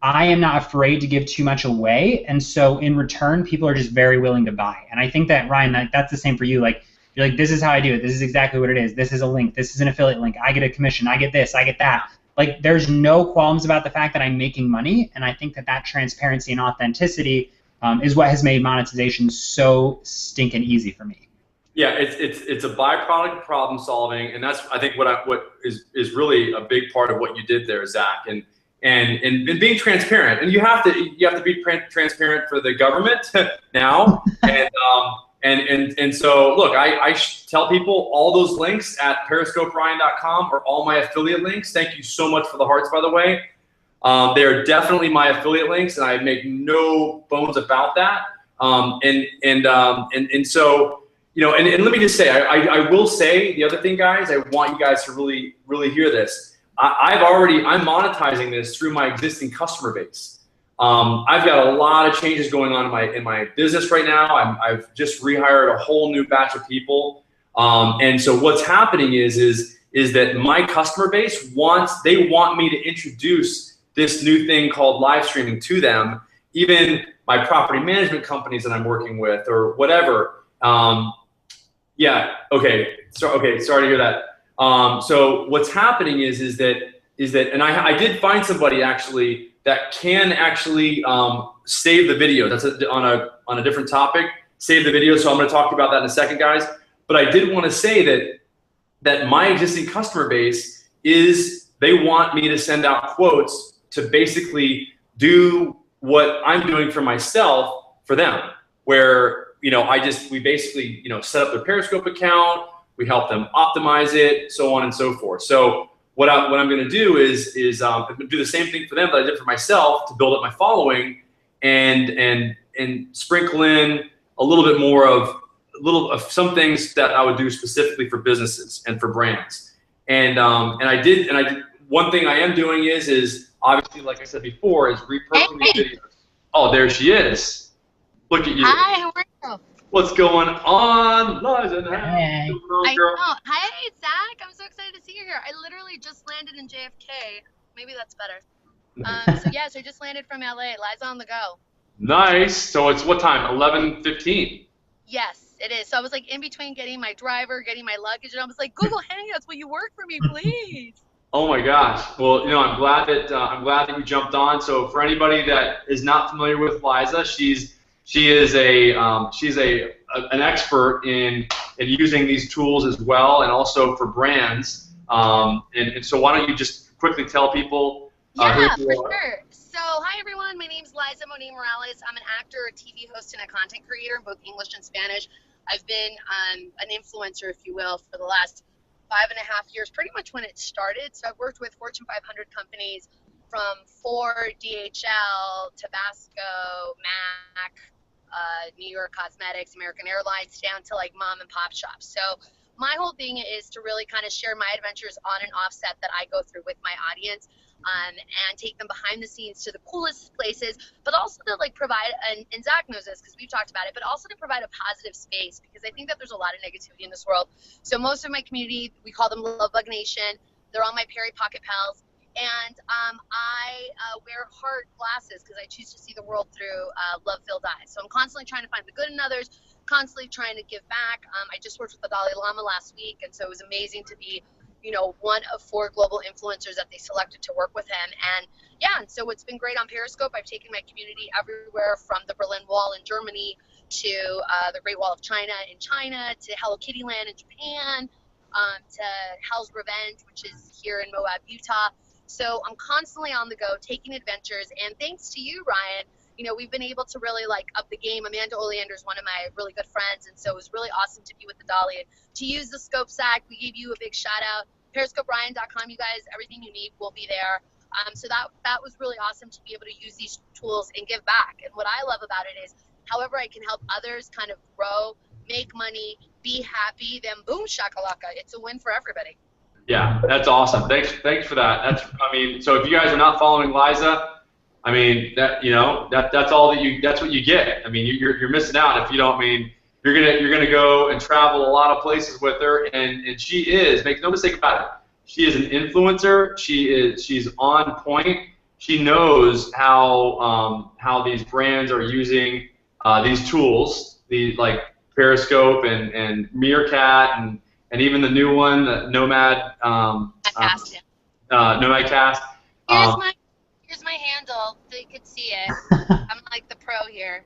Speaker 3: I am not afraid to give too much away, and so in return, people are just very willing to buy. And I think that, Ryan, that's the same for you. Like, you're like, this is how I do it. This is exactly what it is. This is a link. This is an affiliate link. I get a commission. I get this. I get that. Like, there's no qualms about the fact that I'm making money, and I think that that transparency and authenticity is what has made monetization so stinking easy for me.
Speaker 1: Yeah, it's a byproduct of problem solving, and that's, I think, what is really a big part of what you did there, Zach, and being transparent. And you have to be transparent for the government now, and so look, I tell people all those links at periscoperyan.com are all my affiliate links. Thank you so much for the hearts, by the way. They are definitely my affiliate links, and I make no bones about that. And so, you know, and let me just say, I will say the other thing, guys. I want you guys to really hear this. I'm monetizing this through my existing customer base. I've got a lot of changes going on in my business right now. I've just rehired a whole new batch of people. And so what's happening is that my customer base they want me to introduce this new thing called live streaming to them, even my property management companies that I'm working with or whatever. Yeah. Okay. Sorry to hear that. So what's happening is that, and I did find somebody actually that can actually save the video. That's on a different topic. Save the video. So I'm going to talk about that in a second, guys. But I did want to say that my existing customer base they want me to send out quotes to basically do what I'm doing for myself for them, where we basically set up their Periscope account, we help them optimize it, so on and so forth. So what I'm going to do is do the same thing for them that I did for myself to build up my following, and sprinkle in a little bit more of some things that I would do specifically for businesses and for brands. And I did one thing I am doing is obviously, like I said before, is repurposing these videos. Oh, there she is. Look at you.
Speaker 4: Hi, how are you?
Speaker 1: What's going on, Liza?
Speaker 3: Hey.
Speaker 4: I know. Hi, Zach. I'm so excited to see you here. I literally just landed in JFK. Maybe that's better. So I just landed from LA. Liza on the go.
Speaker 1: Nice. So it's what time? 11:15.
Speaker 4: Yes, it is. So I was like in between getting my driver, getting my luggage, and I was like, Google Hangouts, will you work for me, please?
Speaker 1: Oh my gosh. Well, I'm glad that you jumped on. So for anybody that is not familiar with Liza, she's an expert in using these tools as well, and also for brands. And so why don't you just quickly tell people
Speaker 4: Yeah, for sure. So, hi everyone, my name is Liza Monique Morales. I'm an actor, a TV host, and a content creator in both English and Spanish. I've been an influencer, if you will, for the last 5.5 years, pretty much when it started. So I've worked with Fortune 500 companies from Ford, DHL, Tabasco, Mac, New York Cosmetics, American Airlines, down to like mom and pop shops. So my whole thing is to really kind of share my adventures on and off set that I go through with my audience, and take them behind the scenes to the coolest places, but also to like provide, and Zach knows this because we've talked about it, but also to provide a positive space, because I think that there's a lot of negativity in this world. So most of my community, we call them Love Bug Nation. They're all my Perry Pocket pals. And I wear heart glasses because I choose to see the world through love-filled eyes. So I'm constantly trying to find the good in others, constantly trying to give back. I just worked with the Dalai Lama last week, and so it was amazing to be one of 4 global influencers that they selected to work with him. And so it's been great on Periscope. I've taken my community everywhere, from the Berlin Wall in Germany to the Great Wall of China in China, to Hello Kitty Land in Japan, to Hell's Revenge, which is here in Moab, Utah. So I'm constantly on the go, taking adventures. And thanks to you, Ryan, we've been able to really up the game. Amanda Oleander is one of my really good friends, and so it was really awesome to be with the Dolly and to use the scope. Zach, we gave you a big shout out. PeriscopeRyan.com, you guys, everything you need will be there. So that was really awesome to be able to use these tools and give back. And what I love about it is, however I can help others kind of grow, make money, be happy, then boom, shakalaka, it's a win for everybody.
Speaker 1: Yeah, that's awesome. Thanks for that. So if you guys are not following Liza, that's all that's what you get. You're missing out if you don't. You're gonna go and travel a lot of places with her, and she is, make no mistake about it, she is an influencer. She's on point. She knows how these brands are using these tools, these like Periscope and Meerkat and even the new one, the Nomad Nomad Cast.
Speaker 4: Here's my handle so you could see it. I'm like the pro here.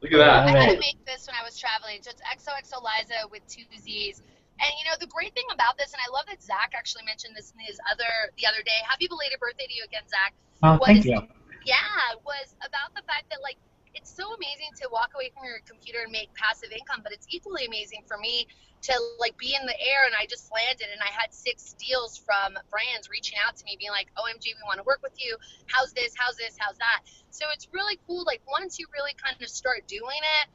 Speaker 1: Look at that.
Speaker 4: I had to make this when I was traveling. So it's XOXO Liza with 2 Z's. And the great thing about this, and I love that Zach actually mentioned this in the other day. Happy belated birthday to you again, Zach.
Speaker 3: Oh, thank you.
Speaker 4: Yeah, was about the fact that it's so amazing to walk away from your computer and make passive income, but it's equally amazing for me to be in the air, and I just landed and I had 6 deals from brands reaching out to me being like, OMG, we want to work with you. How's this? How's this? How's that? So it's really cool. Once you really kind of start doing it,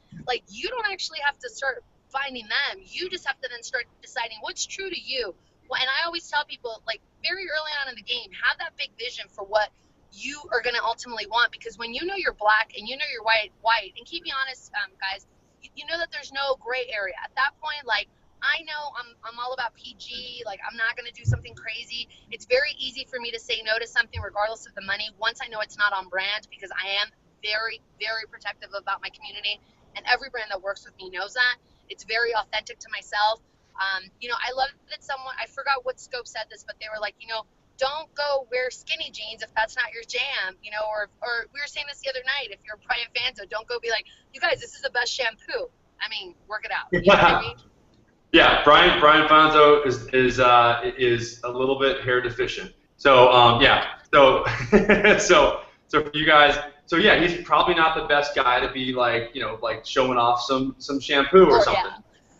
Speaker 4: you don't actually have to start finding them. You just have to then start deciding what's true to you. And I always tell people, very early on in the game, have that big vision for what you are going to ultimately want, because when you know you're black and you know you're white, and keep me honest, guys, you know that there's no gray area. At that point, like, I know I'm all about PG, like I'm not going to do something crazy. It's very easy for me to say no to something regardless of the money once I know it's not on brand, because I am very, very protective about my community, and every brand that works with me knows that. It's very authentic to myself. You know, I love that someone, I forgot what Scope said this, but they were like, you know, don't go wear skinny jeans if that's not your jam, you know, or we were saying this the other night, if you're Brian Fanzo, don't go be like, you guys, this is the best shampoo. I mean, work it out. You know what I mean?
Speaker 1: Yeah, Brian Fanzo is a little bit hair deficient. So yeah, so so for you guys, so yeah, he's probably not the best guy to be like, you know, like showing off some shampoo or something.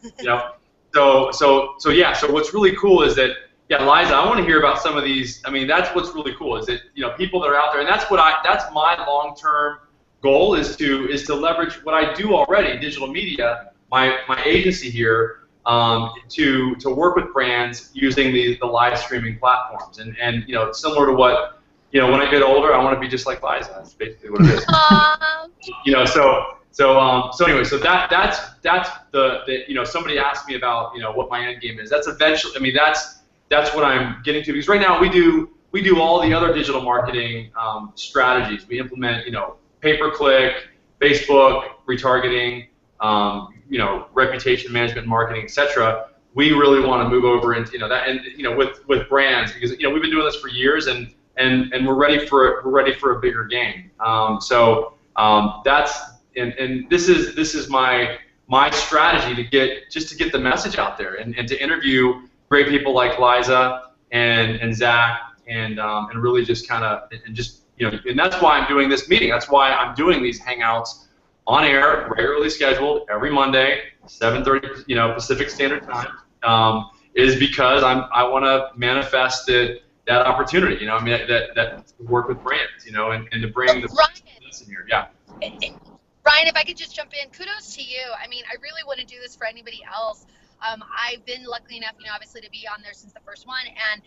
Speaker 1: Yeah. You know, so yeah, so what's really cool is that, yeah, Liza, I want to hear about some of these. I mean, that's what's really cool is that, you know, people that are out there, and that's my long-term goal is to leverage what I do already, digital media, my agency here, to work with brands using the live streaming platforms, and you know, similar to what, you know, when I get older, I want to be just like Liza. That's basically what it is. You know, so anyway, so that's the you know, somebody asked me about, you know, what my end game is. That's eventually, I mean, that's what I'm getting to, because right now we do all the other digital marketing strategies. We implement, you know, pay-per-click, Facebook, retargeting, you know, reputation management, marketing, etc. We really want to move over into, you know, that, and you know, with brands, because, you know, we've been doing this for years, and we're ready for a bigger game. That's and this is my strategy to get the message out there, and to interview great people like Liza and Zach, and really just kind of, and just, you know, and that's why I'm doing this meeting. That's why I'm doing these hangouts on air, regularly scheduled every Monday, 7:30, you know, Pacific Standard Time, is because I want to manifest that opportunity, you know, I mean, that work with brands, you know, and to bring the business in here. Yeah.
Speaker 4: Ryan, if I could just jump in, kudos to you. I mean, I really wouldn't do this for anybody else. I've been lucky enough, you know, obviously to be on there since the first one, and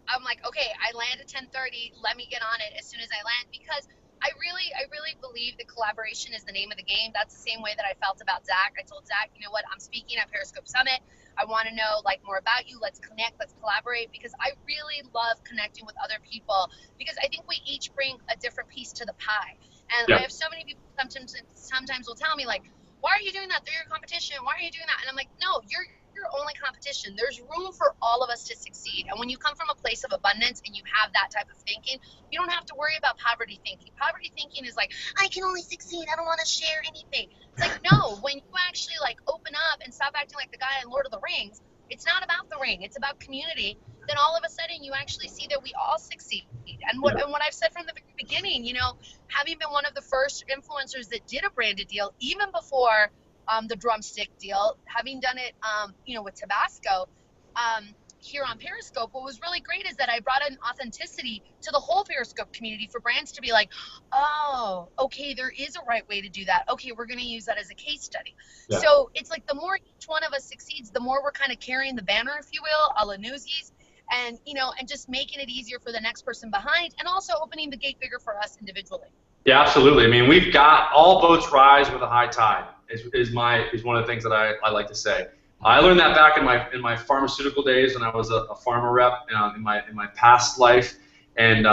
Speaker 4: I'm like, okay, I land at 10:30. Let me get on it as soon as I land, because I really believe that collaboration is the name of the game. That's the same way that I felt about Zach. I told Zach, you know what, I'm speaking at Periscope Summit. I want to know, like, more about you. Let's connect. Let's collaborate, because I really love connecting with other people, because I think we each bring a different piece to the pie. And yeah. I have so many people sometimes will tell me, like, why are you doing that? They're your competition. Why are you doing that? And I'm like, no, you're your only competition. There's room for all of us to succeed. And when you come from a place of abundance and you have that type of thinking, you don't have to worry about poverty thinking. Poverty thinking is like, I can only succeed. I don't want to share anything. It's like, no, when you actually, like, open up and stop acting like the guy in Lord of the Rings, it's not about the ring. It's about community. Then all of a sudden you actually see that we all succeed. And what I've said from the very beginning, you know, having been one of the first influencers that did a branded deal, even before the drumstick deal, having done it, you know, with Tabasco, here on Periscope, what was really great is that I brought an authenticity to the whole Periscope community for brands to be like, oh, okay, there is a right way to do that. Okay, we're going to use that as a case study. Yeah. So it's like the more each one of us succeeds, the more we're kind of carrying the banner, if you will, a la Newsies, and, you know, and just making it easier for the next person behind, and also opening the gate bigger for us individually.
Speaker 1: Yeah, absolutely. I mean, we've got all boats rise with a high tide. Is one of the things that I like to say. I learned that back in my pharmaceutical days when I was a pharma rep in my past life, and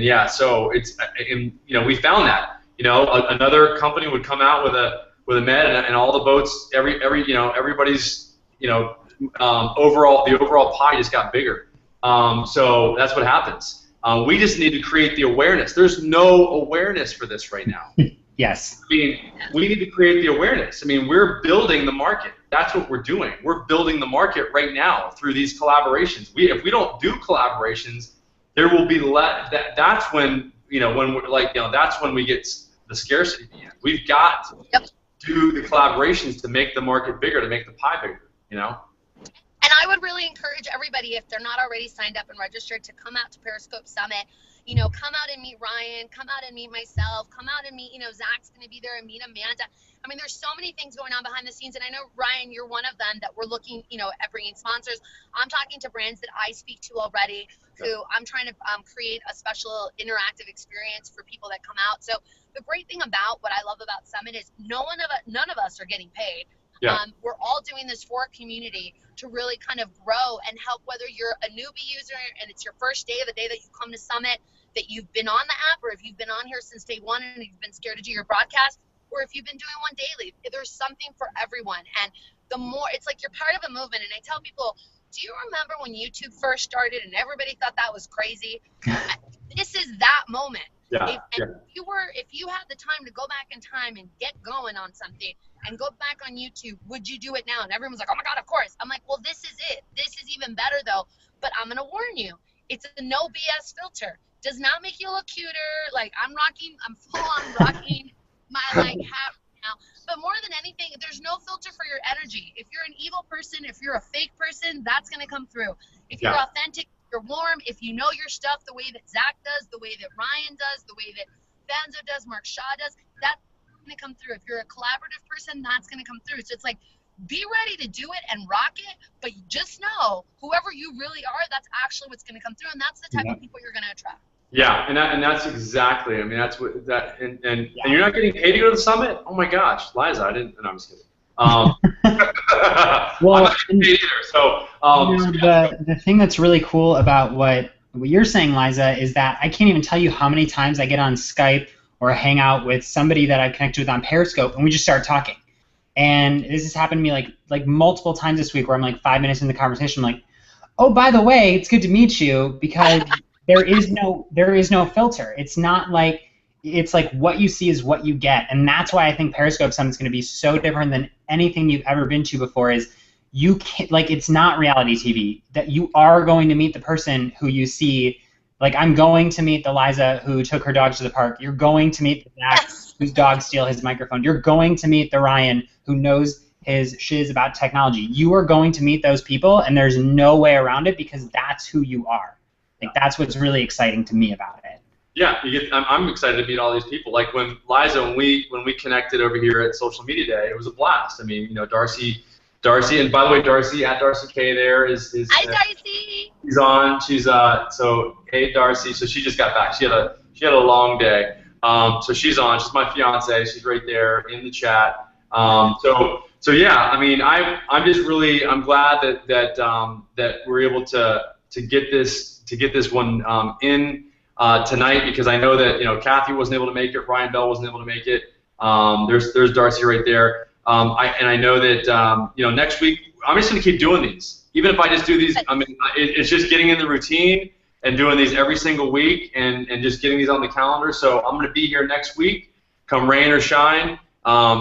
Speaker 1: yeah, so it's, you know, we found that, you know, another company would come out with a med, and all the boats, you know, everybody's, you know, the overall pie just got bigger. So that's what happens. We just need to create the awareness. There's no awareness for this right now.
Speaker 3: Yes.
Speaker 1: I mean, we need to create the awareness. I mean, we're building the market. That's what we're doing. We're building the market right now through these collaborations. If we don't do collaborations, there will be less. That's when, you know, when we're like, you know, that's when we get the scarcity. We've got to do the collaborations to make the market bigger, to make the pie bigger, you know.
Speaker 4: And I would really encourage everybody, if they're not already signed up and registered, to come out to Periscope Summit. You know, come out and meet Ryan, come out and meet myself, come out and meet, you know, Zach's going to be there, and meet Amanda. I mean, there's so many things going on behind the scenes. And I know, Ryan, you're one of them that we're looking, you know, at bringing sponsors. I'm talking to brands that I speak to already, who I'm trying to create a special interactive experience for people that come out. So the great thing about what I love about Summit is none of us are getting paid.
Speaker 1: Yeah.
Speaker 4: We're all doing this for a community to really kind of grow and help, whether you're a newbie user and it's your first day, the day that you come to Summit, that you've been on the app, or if you've been on here since day one and you've been scared to do your broadcast, or if you've been doing one daily. There's something for everyone. And the more, it's like you're part of a movement. And I tell people, do you remember when YouTube first started and everybody thought that was crazy? This is that moment.
Speaker 1: Yeah.
Speaker 4: If you had the time to go back in time and get going on something and go back on YouTube, would you do it now? And everyone's like, oh my God, of course. I'm like, well, this is it. This is even better though. But I'm going to warn you, it's a no BS filter. Does not make you look cuter. Like I'm full on rocking my like hat right now. But more than anything, there's no filter for your energy. If you're an evil person, if you're a fake person, that's going to come through. If you're authentic, you're warm, if you know your stuff the way that Zach does, the way that Ryan does, the way that Fanzo does, Mark Shaw does, that's going to come through. If you're a collaborative person, that's going to come through. So it's like, be ready to do it and rock it, but just know whoever you really are, that's actually what's going to come through, and that's the type of people you're going to attract.
Speaker 1: Yeah, and that's exactly. I mean, that's what that and you're not getting paid to go to the summit. Oh my gosh, Liza, I didn't. No, I'm just kidding.
Speaker 3: Well,
Speaker 1: I'm not getting paid either. So
Speaker 3: the thing that's really cool about what you're saying, Liza, is that I can't even tell you how many times I get on Skype or hang out with somebody that I've connected with on Periscope, and we just start talking. And this has happened to me like multiple times this week, where I'm like 5 minutes in the conversation, I'm like, oh, by the way, it's good to meet you, because there is no filter. It's not like, it's like what you see is what you get. And that's why I think Periscope Summit is going to be so different than anything you've ever been to before. Is you can't, like, it's not reality TV. That you are going to meet the person who you see. Like, I'm going to meet the Liza who took her dogs to the park. You're going to meet the Zach whose dogs steal his microphone. You're going to meet the Ryan who knows his shiz about technology. You are going to meet those people, and there's no way around it, because that's who you are. Like, that's what's really exciting to me about it.
Speaker 1: Yeah, I'm excited to meet all these people. Like when Liza, when we connected over here at Social Media Day, it was a blast. I mean, you know, Darcy, and by the way, Darcy at Darcy K there is
Speaker 4: Hi, Darcy.
Speaker 1: She's on. She's so hey Darcy. So she just got back. She had a long day. So she's on. She's my fiance. She's right there in the chat. So yeah, I mean, I'm just really, I'm glad that we're able to get this one in tonight, because I know that, you know, Kathy wasn't able to make it, Ryan Bell wasn't able to make it. There's Darcy right there. I know that you know, next week I'm just gonna keep doing these, even if I just do these. I mean, it's just getting in the routine and doing these every single week, and just getting these on the calendar. So I'm gonna be here next week, come rain or shine.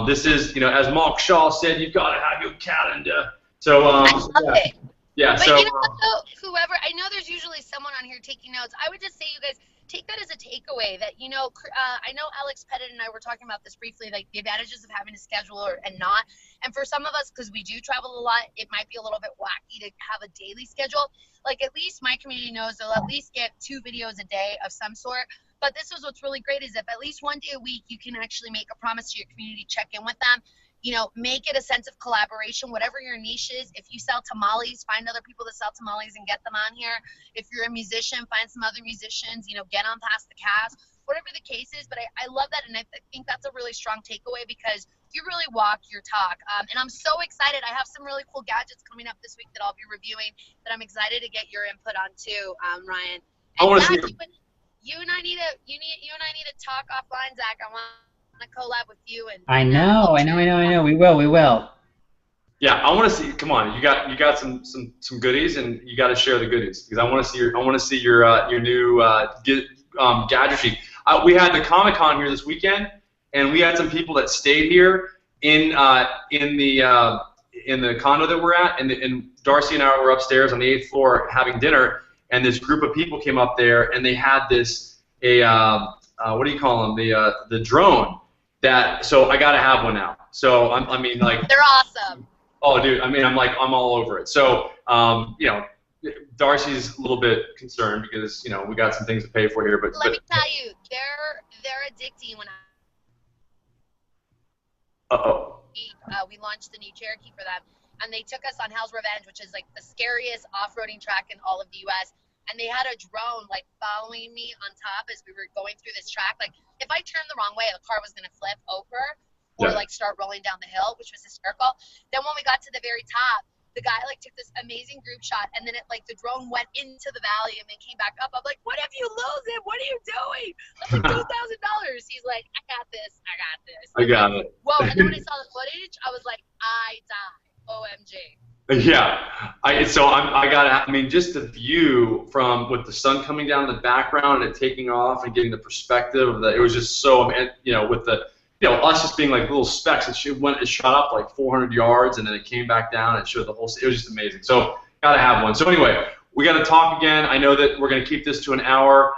Speaker 1: This is, you know, as Mark Shaw said, you've got to have your calendar. So
Speaker 4: I love it.
Speaker 1: Yeah.
Speaker 4: But
Speaker 1: so
Speaker 4: you know what, though, whoever, I know there's usually someone on here taking notes. I would just say, you guys, take that as a takeaway, that, you know, I know Alex Pettit and I were talking about this briefly, like the advantages of having a schedule and not. And for some of us, because we do travel a lot, it might be a little bit wacky to have a daily schedule. Like, at least my community knows they'll at least get 2 videos a day of some sort. But this is what's really great, is if at least one day a week you can actually make a promise to your community, check in with them. You know, make it a sense of collaboration, whatever your niche is. If you sell tamales, find other people that sell tamales and get them on here. If you're a musician, find some other musicians, you know, get on past the cast, whatever the case is. But I love that, and I think that's a really strong takeaway, because you really walk your talk. And I'm so excited. I have some really cool gadgets coming up this week that I'll be reviewing that I'm excited to get your input on too, Ryan. And
Speaker 1: I want to
Speaker 4: Zach,
Speaker 1: see.
Speaker 4: you and I need to talk offline, Zach. I want to collab with you. And
Speaker 3: I know. We will.
Speaker 1: Yeah, I want to see. Come on, you got some goodies, and you got to share the goodies, because I want to see your new gadgetry. We had the Comic-Con here this weekend, and we had some people that stayed here in the condo that we're at, and Darcy and I were upstairs on the 8th floor having dinner, and this group of people came up there, and they had what do you call them, the drone. So I got to have one now. So I mean, like,
Speaker 4: they're awesome.
Speaker 1: Oh, dude, I mean, I'm all over it. So, you know, Darcy's a little bit concerned because, you know, we got some things to pay for here, but
Speaker 4: Let me tell you, they're addicting. When we launched the new Cherokee for them, and they took us on Hell's Revenge, which is like the scariest off-roading track in all of the U.S. And they had a drone like following me on top as we were going through this track. Like if I turned the wrong way, the car was gonna flip over or like start rolling down the hill, which was hysterical. Then when we got to the very top, the guy like took this amazing group shot, and then it like the drone went into the valley and then came back up. I'm like, what if you lose it? What are you doing? I'm like, $2,000. He's like, I got this. I got this.
Speaker 1: I got it.
Speaker 4: Whoa! And then when I saw the footage, I was like, I die. OMG.
Speaker 1: Yeah, I mean, just the view from with the sun coming down in the background and it taking off and getting the perspective of it was just so, you know, with the, you know, us just being like little specks. It shot up like 400 yards and then it came back down and showed the whole. It was just amazing. So gotta have one. So anyway, we gotta talk again. I know that we're gonna keep this to an hour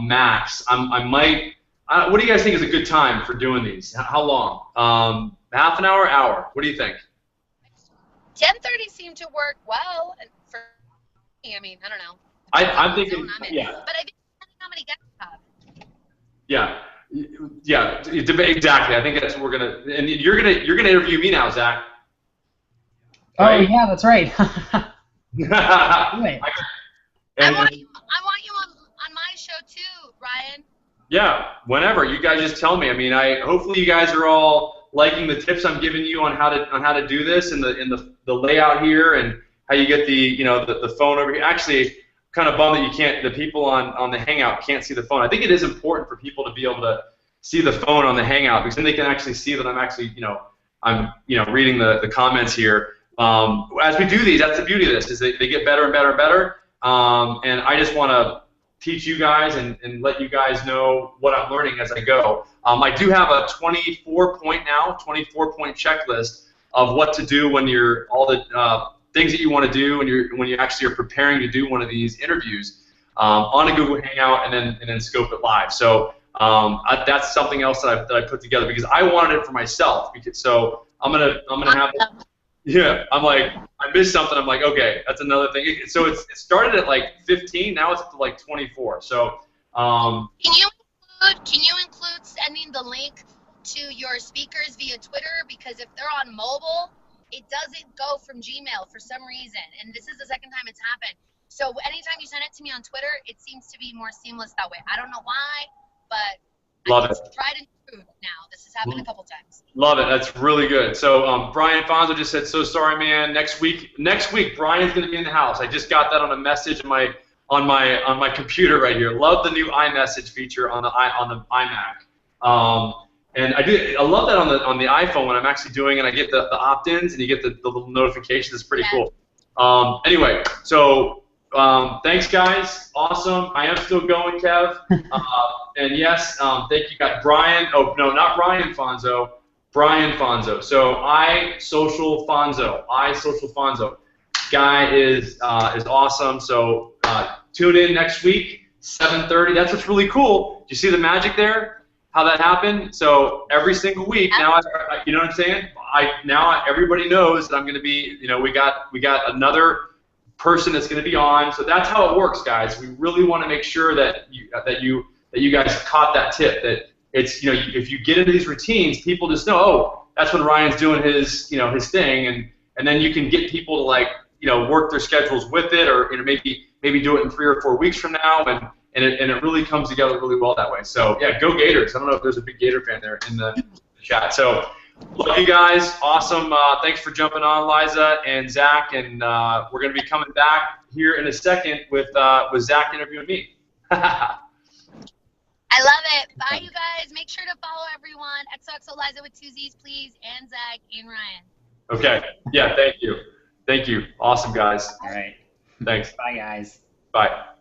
Speaker 1: max. I might. What do you guys think is a good time for doing these? How long? Half an hour, hour. What do you think?
Speaker 4: 10:30 seemed to work well for me. I mean, I don't know.
Speaker 1: I'm thinking, yeah.
Speaker 4: But I think how many guests have.
Speaker 1: Yeah, yeah, exactly. I think that's what we're gonna. And you're gonna interview me now, Zach.
Speaker 3: Right? Oh yeah, that's right.
Speaker 4: I want you on my show too, Ryan.
Speaker 1: Yeah, whenever. You guys just tell me. I mean, hopefully you guys are all liking the tips I'm giving you on how to do this and the layout here and how you get the phone over here. Actually, kind of bummed that you can't. The people on the Hangout can't see the phone. I think it is important for people to be able to see the phone on the Hangout because then they can actually see that I'm actually I'm reading the comments here. As we do these, that's the beauty of this is they get better and better and better. And I just want to teach you guys and let you guys know what I'm learning as I go. I do have a 24-point checklist of what to do when you're all the things that you want to do when you actually are preparing to do one of these interviews on a Google Hangout and then scope it live. So that's something else that I put together because I wanted it for myself. So I'm gonna have. Yeah, I'm like, I missed something. I'm like, okay, that's another thing. So it started at like 15, now it's up to like 24. So
Speaker 4: can you include sending the link to your speakers via Twitter? Because if they're on mobile, it doesn't go from Gmail for some reason, and this is the second time it's happened. So anytime you send it to me on Twitter, it seems to be more seamless that way. I don't know why, but
Speaker 1: love it.
Speaker 4: Tried and true now. This has happened a couple times.
Speaker 1: Love it. That's really good. So Brian Fonzo just said, "So sorry, man. Next week, Brian's going to be in the house." I just got that on a message on my computer right here. Love the new iMessage feature on the iMac. And I love that on the iPhone when I'm actually doing it. I get the opt-ins and you get the little notifications. It's pretty cool. Anyway, so thanks guys. Awesome. I am still going, Kev. And yes, thank you guys. Brian. Oh no, not Ryan Fonzo. Brian Fonzo. So iSocial Fonzo. Guy is awesome. So tune in next week, 7:30. That's what's really cool. Do you see the magic there? How that happened? So every single week now, you know what I'm saying? Now everybody knows that I'm going to be. We got another person that's going to be on. So that's how it works, guys. We really want to make sure that you guys caught that tip. That it's if you get into these routines, people just know, oh, that's when Ryan's doing his his thing, and then you can get people to work their schedules with it, or maybe do it in 3 or 4 weeks from now, and it really comes together really well that way. So yeah, go Gators! I don't know if there's a big Gator fan there in the chat. So love you guys, awesome. Thanks for jumping on, Liza and Zach, and we're gonna be coming back here in a second with Zach interviewing me.
Speaker 4: I love it. Bye, you guys. Make sure to follow everyone. XOXO Liza with 2 Z's, please, and Zach and Ryan.
Speaker 1: Okay. Yeah. Thank you. Thank you. Awesome, guys.
Speaker 3: All right.
Speaker 1: Thanks.
Speaker 3: Bye, guys.
Speaker 1: Bye.